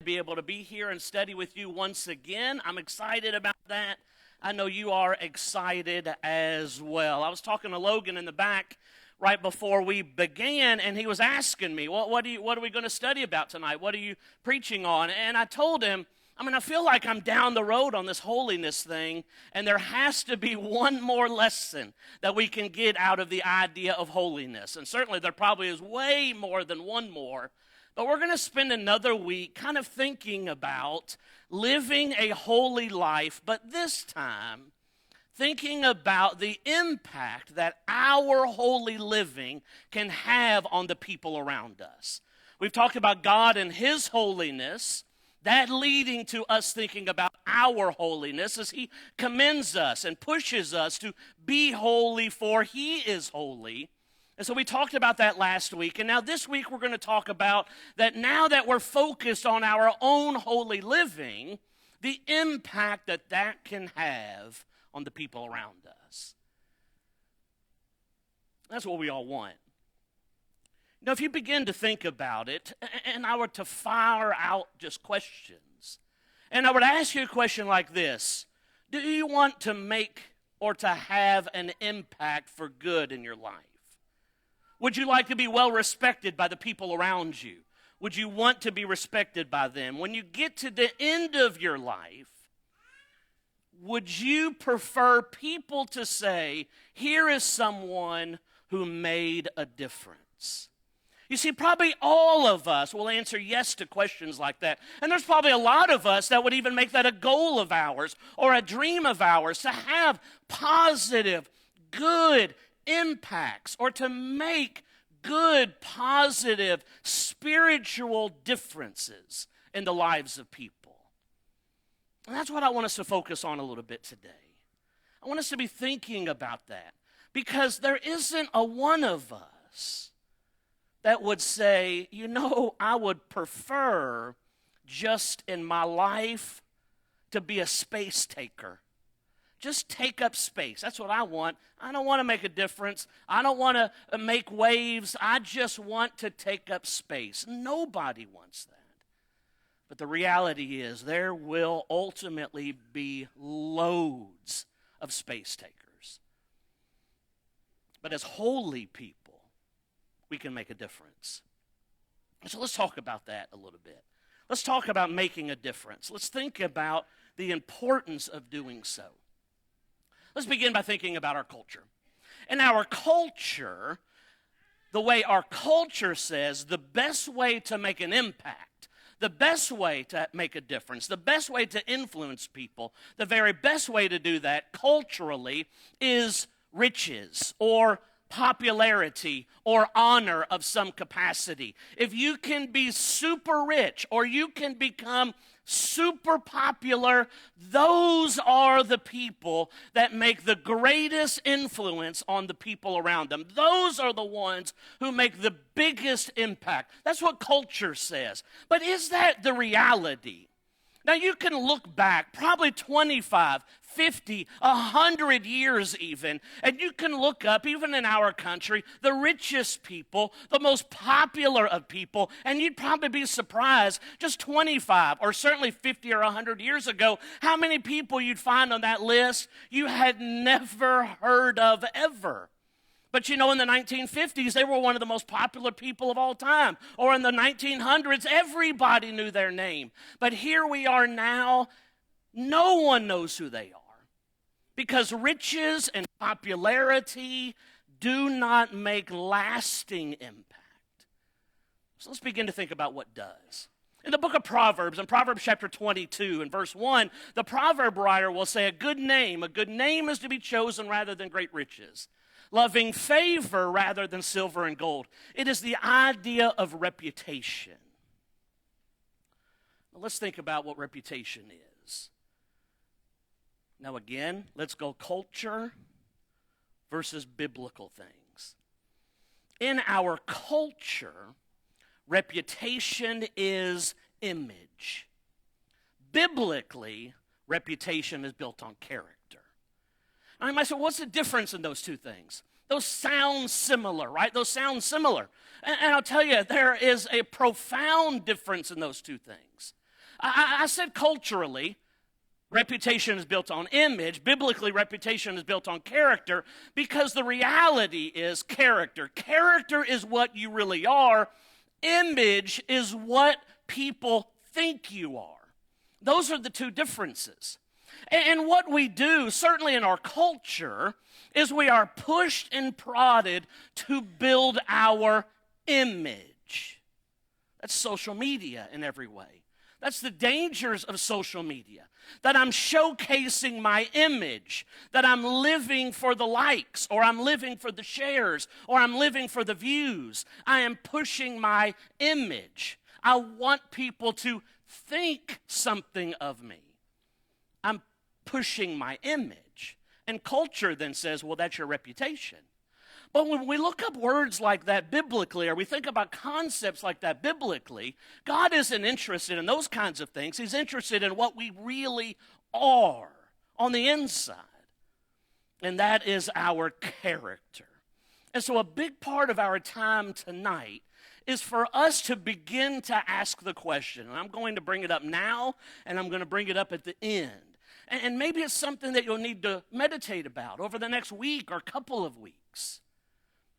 Be able to be here and study with you once again. I'm excited about that. I know you are excited as well. I was talking to Logan in the back right before we began, and he was asking me, what are we going to study about tonight? What are you preaching on? And I told him, I feel like I'm down the road on this holiness thing, and there has to be one more lesson that we can get out of the idea of holiness. And certainly there probably is way more than one more. But we're going to spend another week kind of thinking about living a holy life, but this time thinking about the impact that our holy living can have on the people around us. We've talked about God and His holiness, that leading to us thinking about our holiness as He commends us and pushes us to be holy, for He is holy. And so we talked about that last week, and now this week we're going to talk about that now that we're focused on our own holy living, the impact that that can have on the people around us. That's what we all want. Now, if you begin to think about it, and I were to fire out just questions, and I would ask you a question like this: do you want to make or to have an impact for good in your life? Would you like to be well respected by the people around you? Would you want to be respected by them? When you get to the end of your life, would you prefer people to say, here is someone who made a difference? You see, probably all of us will answer yes to questions like that. And there's probably a lot of us that would even make that a goal of ours or a dream of ours, to have positive, good impacts, or to make good, positive, spiritual differences in the lives of people. And that's what I want us to focus on a little bit today. I want us to be thinking about that, because there isn't a one of us that would say, I would prefer just in my life to be a space taker. Just take up space. That's what I want. I don't want to make a difference. I don't want to make waves. I just want to take up space. Nobody wants that. But the reality is there will ultimately be loads of space takers. But as holy people, we can make a difference. So let's talk about that a little bit. Let's talk about making a difference. Let's think about the importance of doing so. Let's begin by thinking about our culture. In our culture, the way our culture says, the best way to make an impact, the best way to make a difference, the best way to influence people, the very best way to do that culturally is riches or popularity or honor of some capacity. If you can be super rich or you can become super popular, those are the people that make the greatest influence on the people around them. Those are the ones who make the biggest impact. That's what culture says. But is that the reality? Now, you can look back probably 25, 50, 100 years even, and you can look up, even in our country, the richest people, the most popular of people, and you'd probably be surprised just 25 or certainly 50 or 100 years ago, how many people you'd find on that list you had never heard of ever. But in the 1950s, they were one of the most popular people of all time. Or in the 1900s, everybody knew their name. But here we are now, no one knows who they are. Because riches and popularity do not make lasting impact. So let's begin to think about what does. In the book of Proverbs, in Proverbs chapter 22, in verse 1, the proverb writer will say, a good name is to be chosen rather than great riches, loving favor rather than silver and gold. It is the idea of reputation. Now let's think about what reputation is. Now again, let's go culture versus biblical things. In our culture, reputation is image. Biblically, reputation is built on character. Now you might say, what's the difference in those two things? Those sound similar, right? Those sound similar. And I'll tell you, there is a profound difference in those two things. I said culturally, reputation is built on image. Biblically, reputation is built on character because the reality is character. Character is what you really are. Image is what people think you are. Those are the two differences. And what we do, certainly in our culture, is we are pushed and prodded to build our image. That's social media in every way. That's the dangers of social media, that I'm showcasing my image, that I'm living for the likes, or I'm living for the shares, or I'm living for the views. I am pushing my image. I want people to think something of me. I'm pushing my image. And culture then says, well, that's your reputation. But when we look up words like that biblically, or we think about concepts like that biblically, God isn't interested in those kinds of things. He's interested in what we really are on the inside. And that is our character. And so a big part of our time tonight is for us to begin to ask the question. And I'm going to bring it up now, and I'm going to bring it up at the end. And maybe it's something that you'll need to meditate about over the next week or couple of weeks.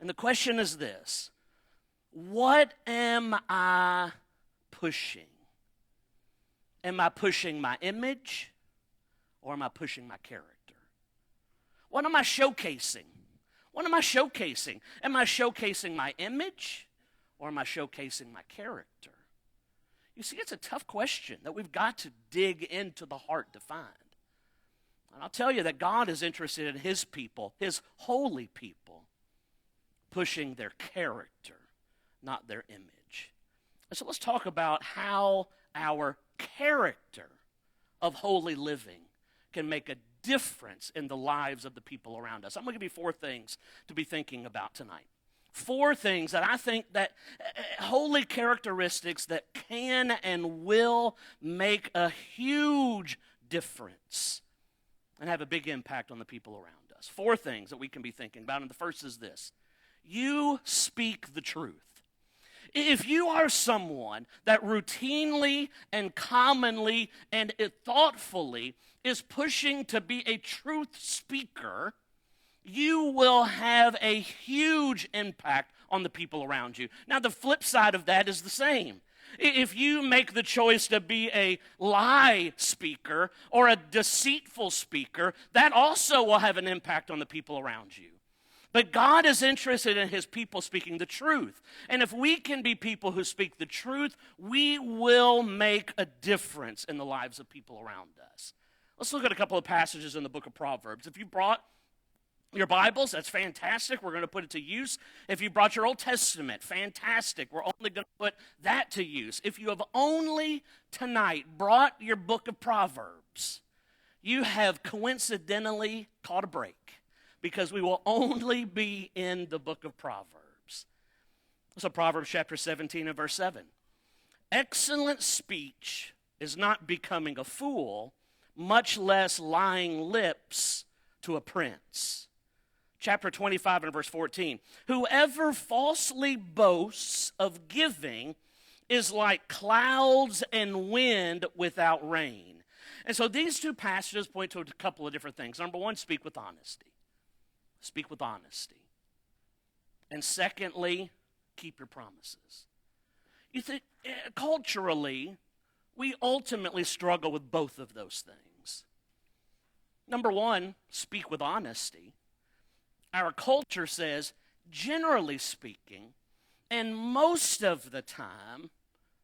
And the question is this: what am I pushing? Am I pushing my image, or am I pushing my character? What am I showcasing? What am I showcasing? Am I showcasing my image, or am I showcasing my character? You see, it's a tough question that we've got to dig into the heart to find. And I'll tell you that God is interested in his people, his holy people, pushing their character, not their image. And so let's talk about how our character of holy living can make a difference in the lives of the people around us. I'm going to give you 4 things to be thinking about tonight. 4 things that I think that holy characteristics that can and will make a huge difference and have a big impact on the people around us. 4 things that we can be thinking about, and the first is this: you speak the truth. If you are someone that routinely and commonly and thoughtfully is pushing to be a truth speaker, you will have a huge impact on the people around you. Now, the flip side of that is the same. If you make the choice to be a lie speaker or a deceitful speaker, that also will have an impact on the people around you. But God is interested in his people speaking the truth. And if we can be people who speak the truth, we will make a difference in the lives of people around us. Let's look at a couple of passages in the book of Proverbs. If you brought your Bibles, that's fantastic. We're going to put it to use. If you brought your Old Testament, fantastic. We're only going to put that to use. If you have only tonight brought your book of Proverbs, you have coincidentally caught a break, because we will only be in the book of Proverbs. So Proverbs chapter 17 and verse 7. Excellent speech is not becoming a fool, much less lying lips to a prince. Chapter 25 and verse 14. Whoever falsely boasts of giving is like clouds and wind without rain. And so these 2 passages point to a couple of different things. Number 1, speak with honesty. Speak with honesty. And secondly, keep your promises. You think, culturally, we ultimately struggle with both of those things. Number 1, speak with honesty. Our culture says, generally speaking, and most of the time,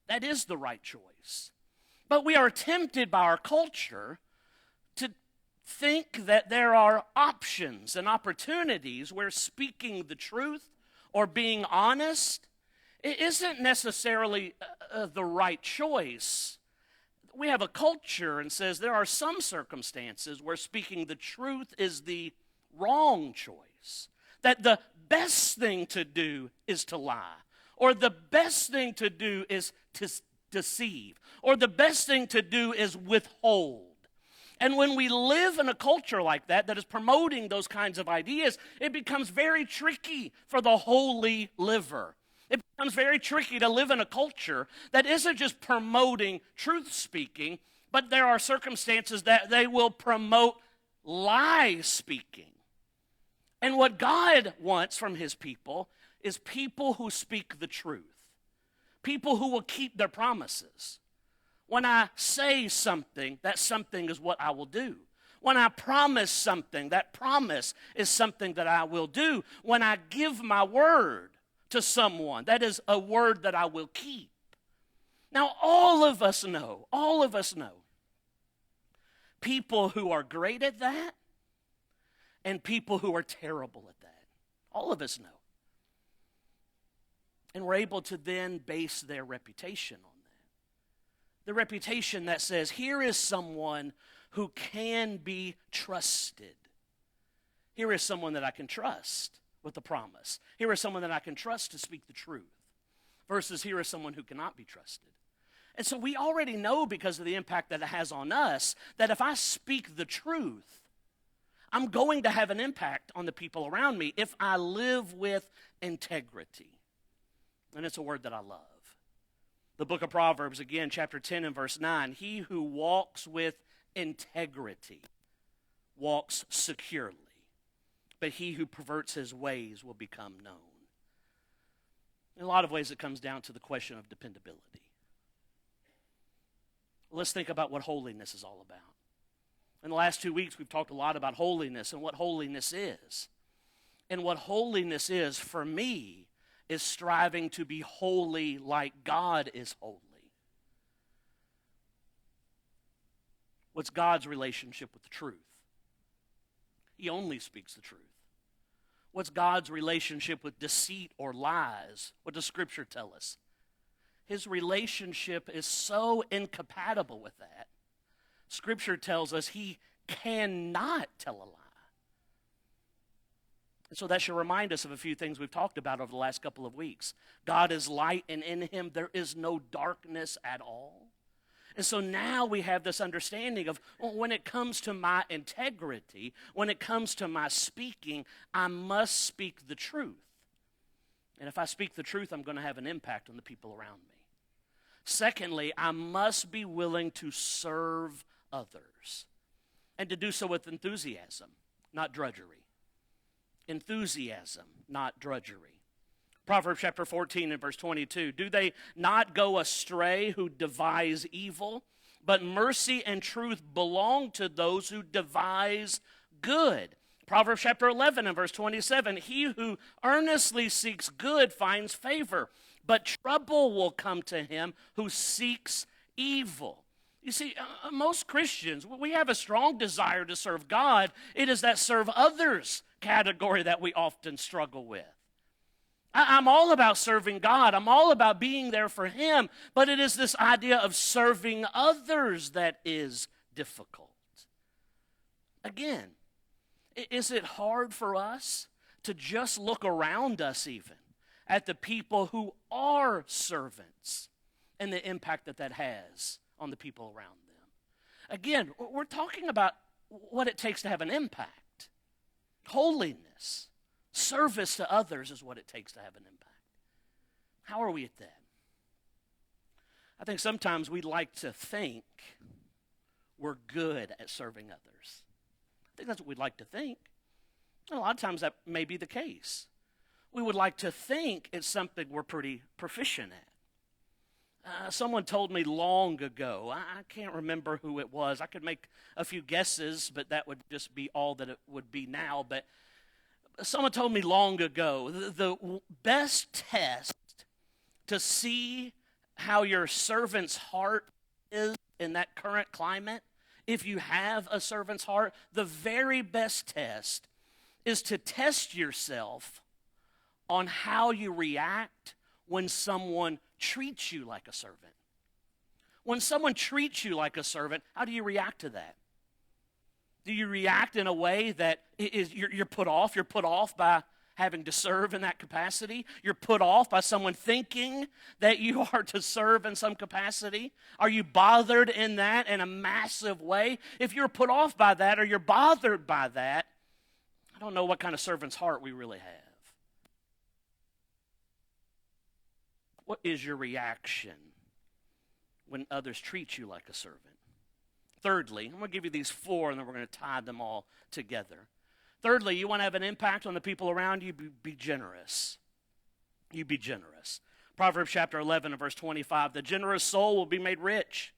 that is the right choice. But we are tempted by our culture to think that there are options and opportunities where speaking the truth or being honest isn't necessarily the right choice. We have a culture and says there are some circumstances where speaking the truth is the wrong choice. That the best thing to do is to lie, or the best thing to do is to deceive, or the best thing to do is withhold. And when we live in a culture like that is promoting those kinds of ideas, it becomes very tricky for the holy liver. It becomes very tricky to live in a culture that isn't just promoting truth speaking, but there are circumstances that they will promote lie speaking. And what God wants from his people is people who speak the truth, people who will keep their promises. When I say something, that something is what I will do. When I promise something, that promise is something that I will do. When I give my word to someone, that is a word that I will keep. Now, all of us know, people who are great at that and people who are terrible at that. All of us know. And we're able to then base their reputation on that. The reputation that says, here is someone who can be trusted. Here is someone that I can trust with a promise. Here is someone that I can trust to speak the truth. Versus here is someone who cannot be trusted. And so we already know, because of the impact that it has on us, that if I speak the truth, I'm going to have an impact on the people around me if I live with integrity. And it's a word that I love. The book of Proverbs, again, chapter 10 and verse 9, he who walks with integrity walks securely, but he who perverts his ways will become known. In a lot of ways, it comes down to the question of dependability. Let's think about what holiness is all about. In the last 2 weeks, we've talked a lot about holiness and what holiness is. And what holiness is, for me, is striving to be holy like God is holy. What's God's relationship with the truth? He only speaks the truth. What's God's relationship with deceit or lies? What does Scripture tell us? His relationship is so incompatible with that. Scripture tells us he cannot tell a lie. And so that should remind us of a few things we've talked about over the last couple of weeks. God is light, and in him there is no darkness at all. And so now we have this understanding of, when it comes to my integrity, when it comes to my speaking, I must speak the truth. And if I speak the truth, I'm going to have an impact on the people around me. Secondly, I must be willing to serve others, and to do so with enthusiasm, not drudgery. Enthusiasm, not drudgery. Proverbs chapter 14 and verse 22, do they not go astray who devise evil? But mercy and truth belong to those who devise good. Proverbs chapter 11 and verse 27, he who earnestly seeks good finds favor, but trouble will come to him who seeks evil. You see, most Christians, we have a strong desire to serve God. It is that serve others category that we often struggle with. I'm all about serving God. I'm all about being there for him. But it is this idea of serving others that is difficult. Again, is it hard for us to just look around us even at the people who are servants and the impact that that has on the people around them? Again, we're talking about what it takes to have an impact. Holiness, service to others is what it takes to have an impact. How are we at that? I think sometimes we like to think we're good at serving others. I think that's what we'd like to think. And a lot of times that may be the case. We would like to think it's something we're pretty proficient at. Someone told me long ago, I can't remember who it was. I could make a few guesses, but that would just be all that it would be now. But someone told me long ago, the best test to see how your servant's heart is in that current climate, if you have a servant's heart, the very best test is to test yourself on how you react when someone treats you like a servant. When someone treats you like a servant, how do you react to that? Do you react in a way that you're put off? You're put off by having to serve in that capacity? You're put off by someone thinking that you are to serve in some capacity? Are you bothered in that in a massive way? If you're put off by that or you're bothered by that, I don't know what kind of servant's heart we really have. What is your reaction when others treat you like a servant? Thirdly, I'm going to give you these four, and then we're going to tie them all together. Thirdly, you want to have an impact on the people around you, be generous. You be generous. Proverbs chapter 11 and verse 25, the generous soul will be made rich,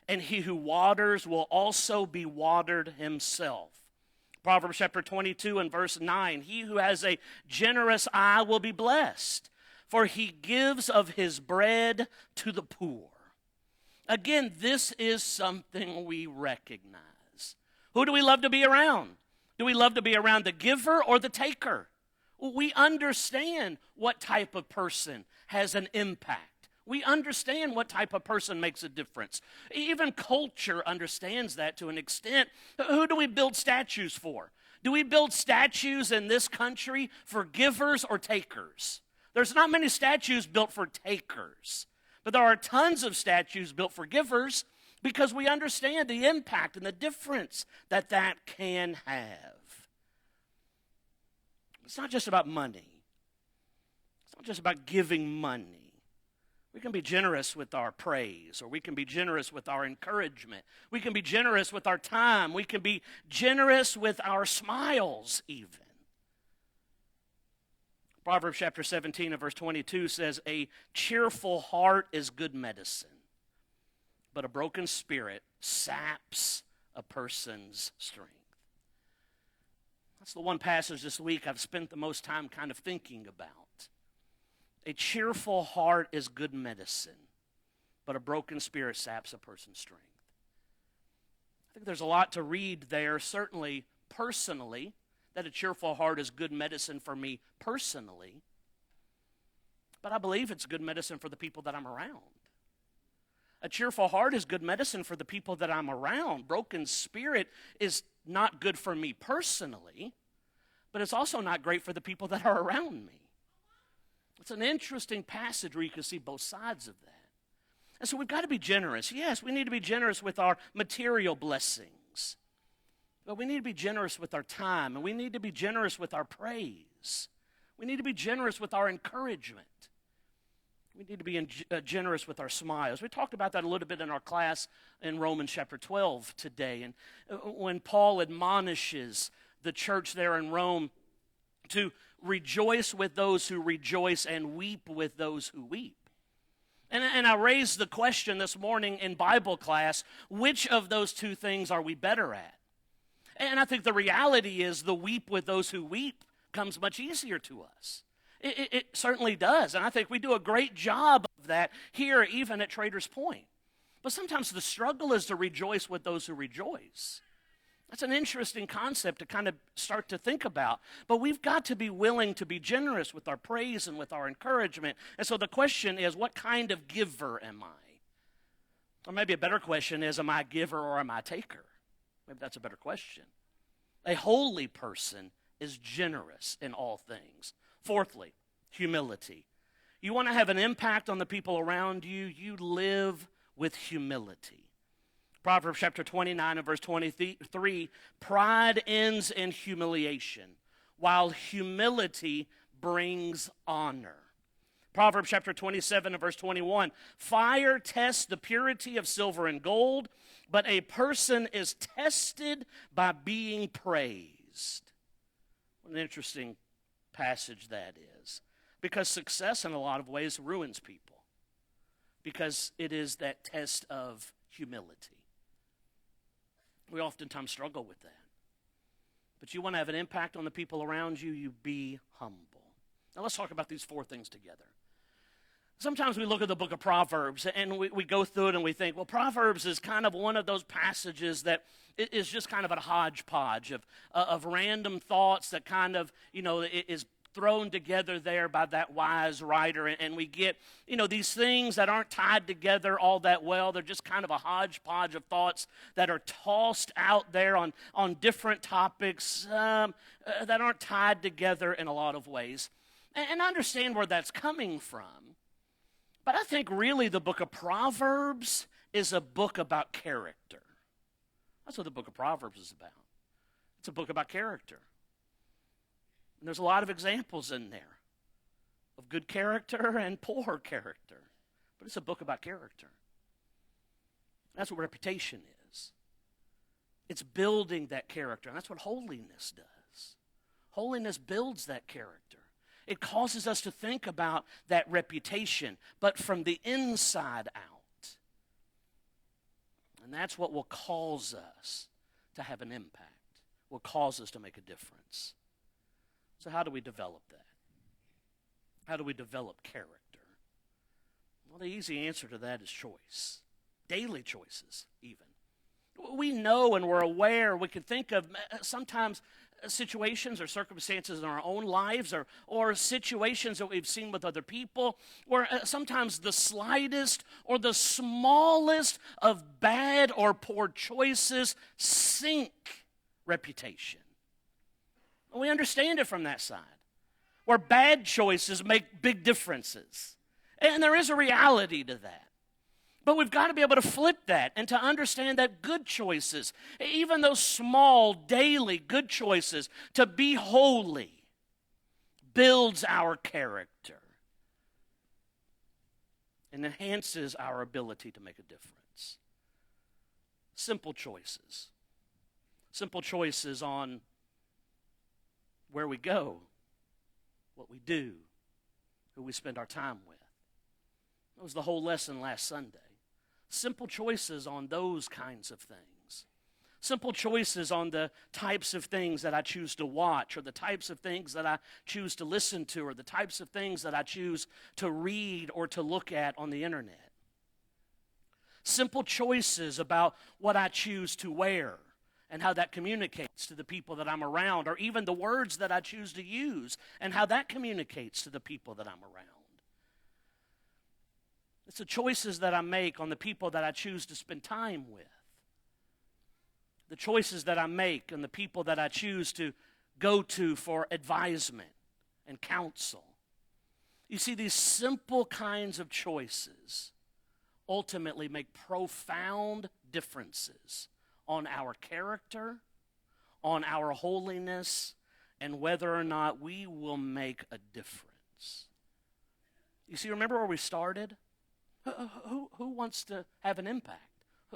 and he who waters will also be watered himself. Proverbs chapter 22 and verse 9, he who has a generous eye will be blessed, for he gives of his bread to the poor. Again, this is something we recognize. Who do we love to be around? Do we love to be around the giver or the taker? We understand what type of person has an impact. We understand what type of person makes a difference. Even culture understands that to an extent. Who do we build statues for? Do we build statues in this country for givers or takers? There's not many statues built for takers, but there are tons of statues built for givers because we understand the impact and the difference that that can have. It's not just about money. It's not just about giving money. We can be generous with our praise, or we can be generous with our encouragement. We can be generous with our time. We can be generous with our smiles even. Proverbs chapter 17 and verse 22 says, a cheerful heart is good medicine, but a broken spirit saps a person's strength. That's the one passage this week I've spent the most time kind of thinking about. A cheerful heart is good medicine, but a broken spirit saps a person's strength. I think there's a lot to read there, certainly personally, that a cheerful heart is good medicine for me personally, but I believe it's good medicine for the people that I'm around. A cheerful heart is good medicine for the people that I'm around. Broken spirit is not good for me personally, but it's also not great for the people that are around me. It's an interesting passage where you can see both sides of that. And so we've got to be generous. Yes, we need to be generous with our material blessings, but we need to be generous with our time, and we need to be generous with our praise. We need to be generous with our encouragement. We need to be generous with our smiles. We talked about that a little bit in our class in Romans chapter 12 today. And when Paul admonishes the church there in Rome to rejoice with those who rejoice and weep with those who weep. And I raised the question this morning in Bible class, which of those two things are we better at? And I think the reality is the weep with those who weep comes much easier to us. It certainly does, and I think we do a great job of that here, even at Traders Point. But sometimes the struggle is to rejoice with those who rejoice. That's an interesting concept to kind of start to think about. But we've got to be willing to be generous with our praise and with our encouragement. And so the question is, what kind of giver am I? Or maybe a better question is, am I a giver or am I a taker? Maybe that's a better question. A holy person is generous in all things. Fourthly, humility. You want to have an impact on the people around you, you live with humility. Proverbs chapter 29 and verse 23, pride ends in humiliation, while humility brings honor. Proverbs chapter 27 and verse 21, fire tests the purity of silver and gold, but a person is tested by being praised. What an interesting passage that is, because success in a lot of ways ruins people, because it is that test of humility. We oftentimes struggle with that. But you want to have an impact on the people around you, you be humble. Now let's talk about these four things together. Sometimes we look at the book of Proverbs and we go through it and we think, well, Proverbs is kind of one of those passages that is just kind of a hodgepodge of random thoughts that kind of, is thrown together there by that wise writer. And we get, these things that aren't tied together all that well. They're just kind of a hodgepodge of thoughts that are tossed out there on different topics that aren't tied together in a lot of ways. And I understand where that's coming from. But I think really the book of Proverbs is a book about character. That's what the book of Proverbs is about. It's a book about character. And there's a lot of examples in there of good character and poor character. But it's a book about character. That's what reputation is. It's building that character, and that's what holiness does. Holiness builds that character. It causes us to think about that reputation, but from the inside out. And that's what will cause us to have an impact, will cause us to make a difference. So how do we develop that? How do we develop character? Well, the easy answer to that is choice. Daily choices, even. We know and we're aware, we can think of sometimes situations or circumstances in our own lives or situations that we've seen with other people where sometimes the slightest or the smallest of bad or poor choices sink reputation. And we understand it from that side, where bad choices make big differences. And there is a reality to that. But we've got to be able to flip that and to understand that good choices, even those small, daily good choices, to be holy, builds our character and enhances our ability to make a difference. Simple choices. Simple choices on where we go, what we do, who we spend our time with. That was the whole lesson last Sunday. Simple choices on those kinds of things. Simple choices on the types of things that I choose to watch, or the types of things that I choose to listen to, or the types of things that I choose to read or to look at on the internet. Simple choices about what I choose to wear and how that communicates to the people that I'm around, or even the words that I choose to use and how that communicates to the people that I'm around. It's the choices that I make on the people that I choose to spend time with. The choices that I make on the people that I choose to go to for advisement and counsel. You see, these simple kinds of choices ultimately make profound differences on our character, on our holiness, and whether or not we will make a difference. You see, remember where we started? Who wants to have an impact?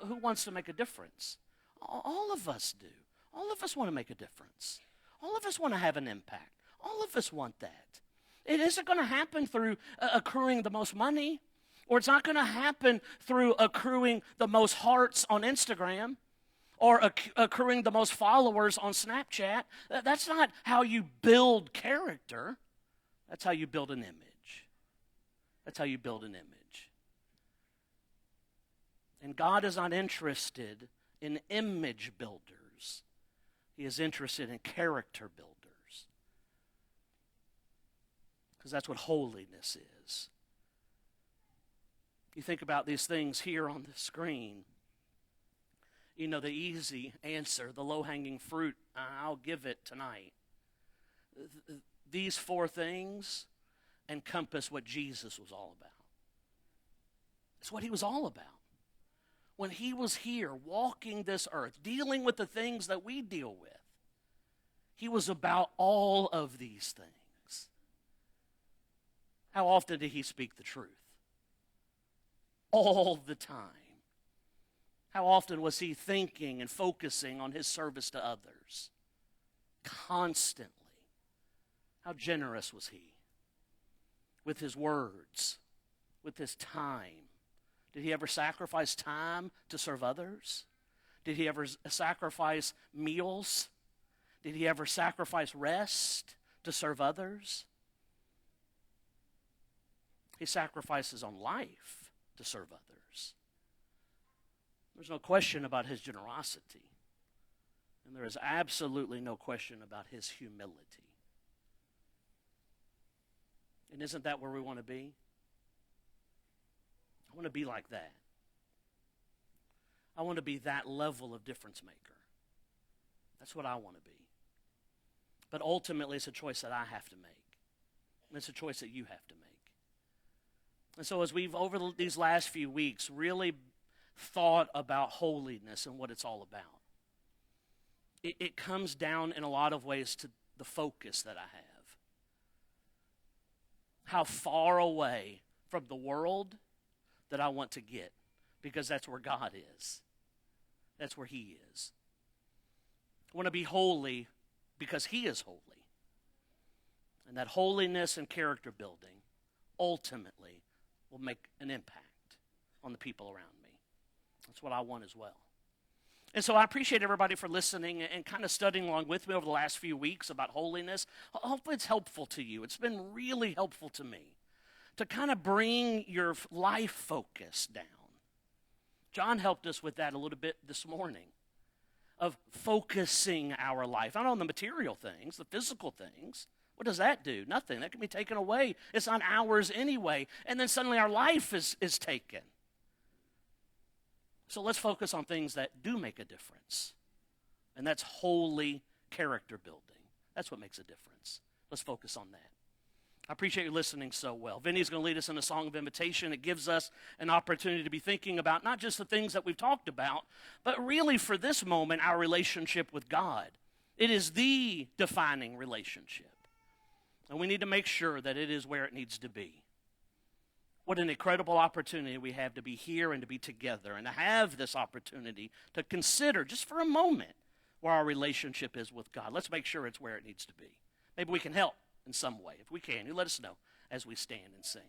Who wants to make a difference? All of us do. All of us want to make a difference. All of us want to have an impact. All of us want that. It isn't going to happen through accruing the most money, or it's not going to happen through accruing the most hearts on Instagram, or accruing the most followers on Snapchat. That's not how you build character. That's how you build an image. That's how you build an image. And God is not interested in image builders. He is interested in character builders. Because that's what holiness is. You think about these things here on the screen. You know, the easy answer, the low-hanging fruit, I'll give it tonight. These four things encompass what Jesus was all about. It's what he was all about. When he was here, walking this earth, dealing with the things that we deal with, he was about all of these things. How often did he speak the truth? All the time. How often was he thinking and focusing on his service to others? Constantly. How generous was he with his words, with his time? Did he ever sacrifice time to serve others? Did he ever sacrifice meals? Did he ever sacrifice rest to serve others? He sacrificed his own life to serve others. There's no question about his generosity. And there is absolutely no question about his humility. And isn't that where we want to be? I want to be like that. I want to be that level of difference maker. That's what I want to be. But ultimately, it's a choice that I have to make. And it's a choice that you have to make. And so as we've, over these last few weeks, really thought about holiness and what it's all about, it comes down in a lot of ways to the focus that I have. how far away from the world that I want to get, because that's where God is. That's where He is. I want to be holy because He is holy. And that holiness and character building ultimately will make an impact on the people around me. That's what I want as well. And so I appreciate everybody for listening and kind of studying along with me over the last few weeks about holiness. Hopefully it's helpful to you. It's been really helpful to me to kind of bring your life focus down. John helped us with that a little bit this morning, of focusing our life, not on the material things, the physical things. What does that do? Nothing. That can be taken away. It's not ours anyway. And then suddenly our life is taken. So let's focus on things that do make a difference. And that's holy character building. That's what makes a difference. Let's focus on that. I appreciate you listening so well. Vinny's going to lead us in a song of invitation. It gives us an opportunity to be thinking about not just the things that we've talked about, but really for this moment, our relationship with God. It is the defining relationship. And we need to make sure that it is where it needs to be. What an incredible opportunity we have to be here and to be together and to have this opportunity to consider just for a moment where our relationship is with God. Let's make sure it's where it needs to be. Maybe we can help in some way. If we can, you let us know as we stand and sing.